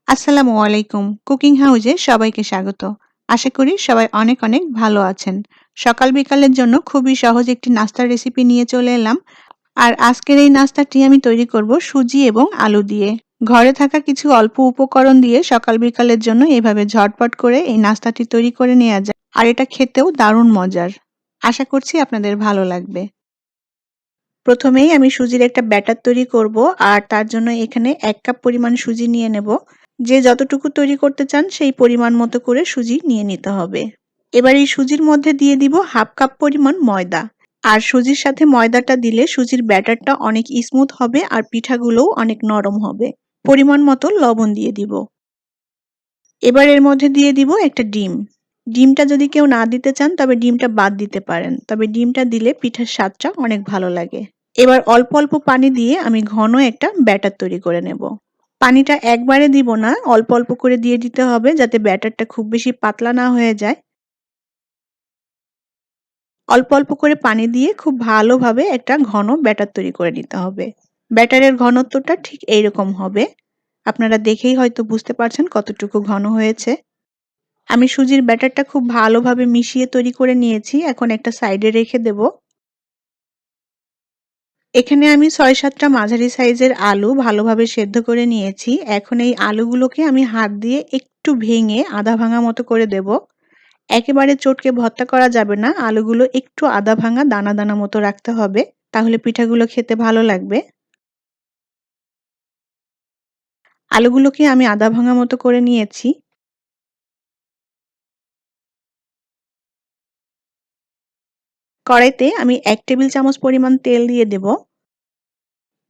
আসসালামু আলাইকুম। কুকিং হাউজে সবাইকে স্বাগত। আশা করি সবাই অনেক অনেক ভালো আছেন। সকাল বিকালের জন্য খুবই সহজ একটি নাস্তার রেসিপি নিয়ে চলে এলাম। আর আজকের এই নাস্তাটি আমি তৈরি করব সুজি এবং আলু দিয়ে। ঘরে থাকা কিছু অল্প উপকরণ দিয়ে সকাল বিকালের জন্য এভাবে ঝটপট করে এই নাস্তাটি তৈরি করে নেওয়া যায়। আর এটা খেতেও দারুণ মজার। আশা করছি আপনাদের ভালো লাগবে। প্রথমেই আমি সুজির একটা ব্যাটার তৈরি করব আর তার জন্য এখানে ১ কাপ পরিমাণ সুজি নিয়ে নেব। যে যতটুকু তৈরি করতে চান সেই পরিমাণ মতো করে সুজি নিয়ে নিতে হবে। এবার এই সুজির মধ্যে দিয়ে দিব 1/2 কাপ পরিমাণ ময়দা। আর সুজির সাথে ময়দাটা দিলে সুজির ব্যাটারটা অনেক স্মুথ হবে আর পিঠাগুলোও অনেক নরম হবে। পরিমাণ মতো লবণ দিয়ে দিব। এবার এর মধ্যে দিয়ে দিব একটা ডিম। ডিমটা যদি কেউ না দিতে চান তবে ডিমটা বাদ দিতে পারেন। তবে ডিমটা দিলে পিঠার স্বাদটা অনেক ভালো লাগে। এবার অল্প অল্প পানি দিয়ে আমি ঘন একটা ব্যাটার তৈরি করে নেব। পানিটা একবারে দিব না, অল্প অল্প করে দিয়ে দিতে হবে যাতে ব্যাটারটা খুব বেশি পাতলা না হয়ে যায়। অল্প অল্প করে পানি দিয়ে খুব ভালোভাবে একটা ঘন ব্যাটার তৈরি করে নিতে হবে। ব্যাটারের ঘনত্বটা ঠিক এইরকম হবে। আপনারা দেখেই হয়তো বুঝতে পারছেন কতটুকু ঘন হয়েছে। আমি সুজির ব্যাটারটা খুব ভালোভাবে মিশিয়ে তৈরি করে নিয়েছি। এখন একটা সাইডে রেখে দেব। এখানে আমি ৬-৭ টা মাঝারি সাইজের আলু ভালোভাবে সেদ্ধ করে নিয়েছি। এখন এই আলুগুলোকে আমি হাত দিয়ে একটু ভেঙে আধা ভাঙা মতো করে দেব। একেবারে চটকে ভর্তা করা যাবে না। আলুগুলো একটু আধা ভাঙা দানা, দানা মতো রাখতে হবে। তাহলে পিঠাগুলো খেতে ভালো লাগবে। আলুগুলোকে আমি আধা ভাঙা মতো করে নিয়েছি। কড়াইতে আমি ১ টেবিল চামচ পরিমাণ তেল দিয়ে দেব।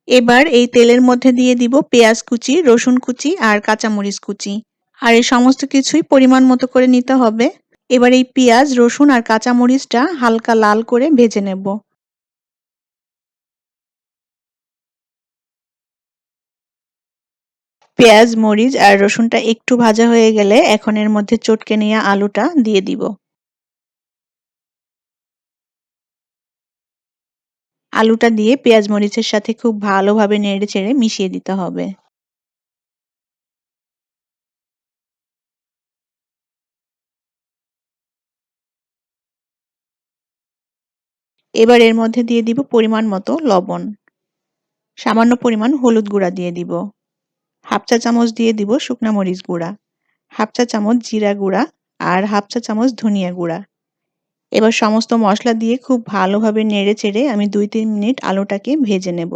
এবার এই তেলের মধ্যে দিয়ে দিব পেঁয়াজ কুচি, রসুন কুচি আর কাঁচামরিচ কুচি। আর এই সমস্ত কিছুই পরিমাণ মতো করে নিতে হবে। এবার এই পেঁয়াজ, রসুন আর কাঁচামরিচটা হালকা লাল করে ভেজে নেব। পেঁয়াজ, মরিচ আর রসুনটা একটু ভাজা হয়ে গেলে এখন এর মধ্যে চটকে নেওয়া আলুটা দিয়ে দিব। আলুটা দিয়ে পেঁয়াজ মরিচের সাথে খুব ভালোভাবে নেড়েচেড়ে মিশিয়ে দিতে হবে। এবার এর মধ্যে দিয়ে দিব পরিমাণ মতো লবণ। সামান্য পরিমাণ হলুদ গুঁড়া দিয়ে দিব। 1/2 চা চামচ দিয়ে দিব শুকনা মরিচ গুঁড়া, 1/2 চা চামচ জিরা গুঁড়া আর 1/2 চা চামচ ধনিয়া গুঁড়া। এবার সমস্ত মসলা দিয়ে খুব ভালোভাবে নেড়েচেড়ে আমি ২-৩ মিনিট আলুটাকে ভেজে নেব।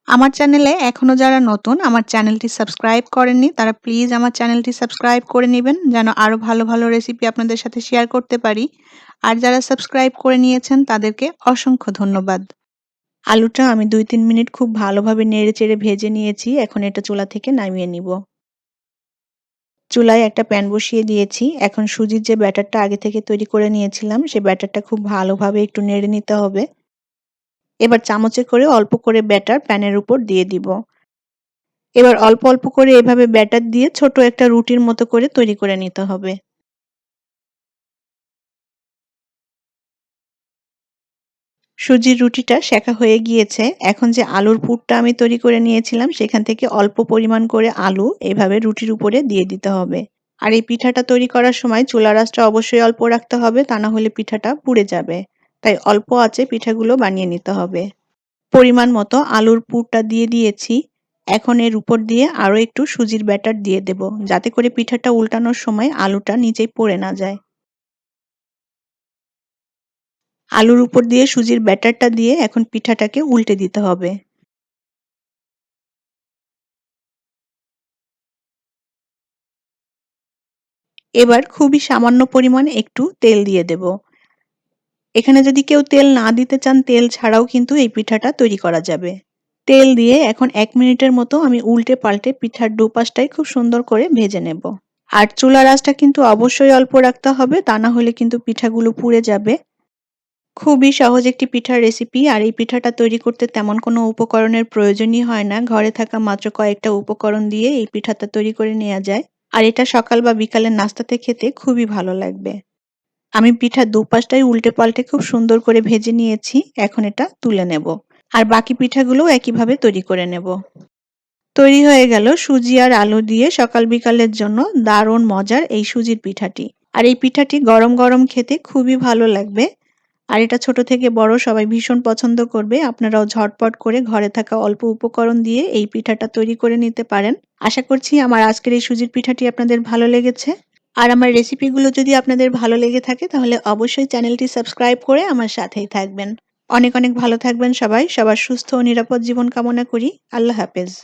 আমার চ্যানেলে এখনো যারা নতুন আমার চ্যানেলটি সাবস্ক্রাইব করেননি তারা প্লিজ আমার চ্যানেলটি সাবস্ক্রাইব করে নিবেন যেন আরো ভালো ভালো রেসিপি আপনাদের সাথে শেয়ার করতে পারি। আর যারা সাবস্ক্রাইব করে নিয়েছেন তাদেরকে অসংখ্য ধন্যবাদ। আলুটা আমি ২-৩ মিনিট খুব ভালোভাবে নেড়েচেড়ে ভেজে নিয়েছি। এখন এটা চুলা থেকে নামিয়ে নিব। চুলায় একটা প্যান বসিয়ে দিয়েছি। এখন সুজির যে ব্যাটারটা আগে থেকে তৈরি করে নিয়েছিলাম সে ব্যাটারটা খুব ভালোভাবে একটু নেড়ে নিতে হবে। এবার চামচে করে অল্প করে ব্যাটার প্যানের উপর দিয়ে দিব। এবার অল্প অল্প করে এভাবে ব্যাটার দিয়ে ছোট একটা রুটির মতো করে তৈরি করে নিতে হবে। সুজির রুটিটা সেঁকা হয়ে গিয়েছে। এখন যে আলুর পুরটা আমি তৈরি করে নিয়েছিলাম সেখান থেকে অল্প পরিমাণ করে আলু এভাবে রুটির উপরে দিয়ে দিতে হবে। আর এই পিঠাটা তৈরি করার সময় চুলার আঁচটা অবশ্যই অল্প রাখতে হবে, তা না হলে পিঠাটা পুড়ে যাবে। তাই অল্প আঁচে পিঠাগুলো বানিয়ে নিতে হবে। পরিমাণ মতো আলুর পুরটা দিয়ে দিয়েছি। এখন এর উপর দিয়ে আরো একটু সুজির ব্যাটার দিয়ে দেব, যাতে করে পিঠাটা উল্টানোর সময় আলুটা নিচেই পড়ে না যায়। আলুর উপর দিয়ে সুজির ব্যাটারটা দিয়ে এখন পিঠাটাকে উল্টে দিতে হবে। এবার খুবই সামান্য পরিমাণে একটু তেল দিয়ে দেব। এখানে যদি কেউ তেল না দিতে চান তেল ছাড়াও কিন্তু এই পিঠাটা তৈরি করা যাবে। তেল দিয়ে এখন ১ মিনিটের মতো আমি উল্টে পাল্টে পিঠার দুপাশটাই খুব সুন্দর করে ভেজে নেব। আর চুলার আঁচটা কিন্তু অবশ্যই অল্প রাখতে হবে, তা না হলে কিন্তু পিঠাগুলো পুড়ে যাবে। খুবই সহজ একটি পিঠার রেসিপি আর এই পিঠাটা তৈরি করতে তেমন কোনো উপকরণের প্রয়োজনই হয় না। ঘরে থাকা মাত্র কয়েকটা উপকরণ দিয়ে এই পিঠাটা তৈরি করে নেওয়া যায়। আর এটা সকাল বা বিকালের নাস্তাতে খেতে খুবই ভালো লাগবে। আমি পিঠার দুপাশটাই উল্টে পাল্টে খুব সুন্দর করে ভেজে নিয়েছি। এখন এটা তুলে নেব। আর বাকি পিঠাগুলোও একইভাবে তৈরি করে নেব। তৈরি হয়ে গেল সুজি আর আলু দিয়ে সকাল বিকালের জন্য দারুণ মজার এই সুজির পিঠাটি। আর এই পিঠাটি গরম গরম খেতে খুবই ভালো লাগবে। আর এটা ছোট থেকে বড় সবাই ভীষণ পছন্দ করবে। আপনারাও ঝটপট করে ঘরে থাকা অল্প উপকরণ দিয়ে এই পিঠাটা তৈরি করে নিতে পারেন। আশা করছি আমার আজকের এই সুজির পিঠাটি আপনাদের ভালো লেগেছে। আর আমার রেসিপিগুলো যদি আপনাদের ভালো লেগে থাকে তাহলে অবশ্যই চ্যানেলটি সাবস্ক্রাইব করে আমার সাথেই থাকবেন। অনেক অনেক ভালো থাকবেন সবাই। সবার সুস্থ ও নিরাপদ জীবন কামনা করি। আল্লাহ হাফেজ।